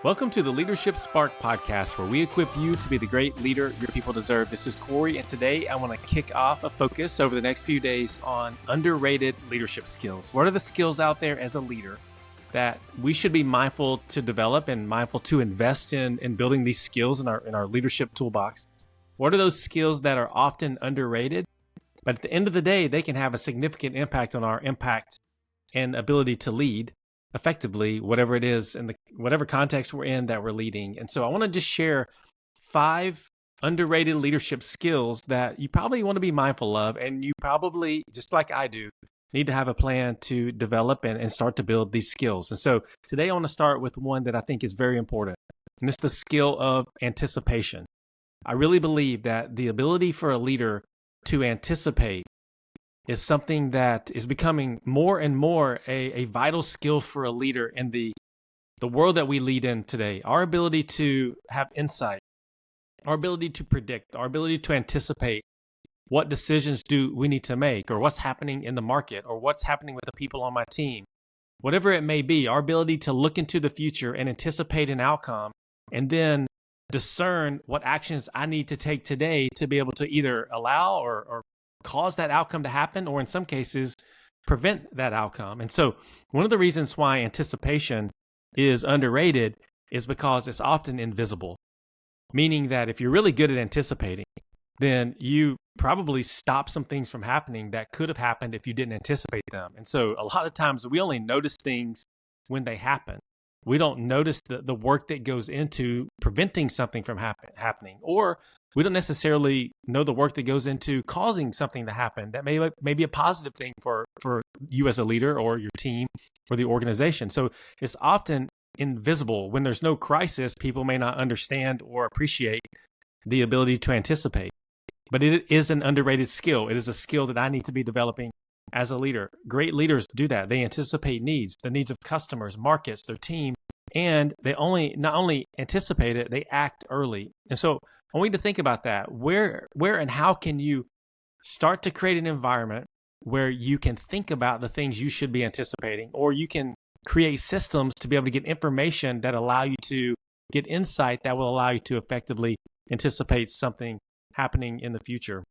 Welcome to the Leadership Spark podcast, where we equip you to be the great leader your people deserve. This is Corey, and today I want to kick off a focus over the next few days on underrated leadership skills. What are the skills out there as a leader that we should be mindful to develop and mindful to invest in building these skills in our leadership toolbox? What are those skills that are often underrated, but at the end of the day, they can have a significant impact on our impact and ability to lead effectively, whatever it is in whatever context we're in that we're leading. And so I want to just share 5 underrated leadership skills that you probably want to be mindful of, and you probably, just like I do, need to have a plan to develop and start to build these skills. And so today I want to start with one that I think is very important, and it's the skill of anticipation. I really believe that the ability for a leader to anticipate is something that is becoming more and more a vital skill for a leader in the world that we lead in today. Our ability to have insight, our ability to predict, our ability to anticipate what decisions do we need to make, or what's happening in the market, or what's happening with the people on my team. Whatever it may be, our ability to look into the future and anticipate an outcome, and then discern what actions I need to take today to be able to either allow or cause that outcome to happen, or in some cases, prevent that outcome. And so one of the reasons why anticipation is underrated is because it's often invisible, meaning that if you're really good at anticipating, then you probably stop some things from happening that could have happened if you didn't anticipate them. And so a lot of times we only notice things when they happen. We don't notice the work that goes into preventing something from happening, or we don't necessarily know the work that goes into causing something to happen that may be a positive thing for you as a leader or your team or the organization. So it's often invisible. When there's no crisis, people may not understand or appreciate the ability to anticipate. But it is an underrated skill. It is a skill that I need to be developing as a leader. Great leaders do that. They anticipate needs, the needs of customers, markets, their team, and they not only anticipate it, they act early. And so I want you to think about that. Where and how can you start to create an environment where you can think about the things you should be anticipating, or you can create systems to be able to get information that allow you to get insight that will allow you to effectively anticipate something happening in the future.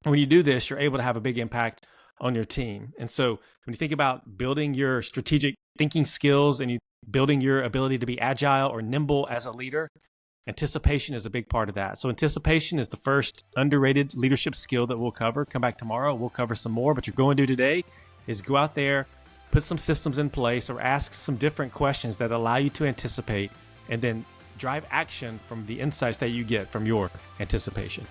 And when you do this, you're able to have a big impact on your team. And so when you think about building your strategic thinking skills and you building your ability to be agile or nimble as a leader, anticipation is a big part of that. So anticipation is the first underrated leadership skill that we'll cover. Come back tomorrow, we'll cover some more. But you're going to do today is go out there, put some systems in place, or ask some different questions that allow you to anticipate, and then drive action from the insights that you get from your anticipation.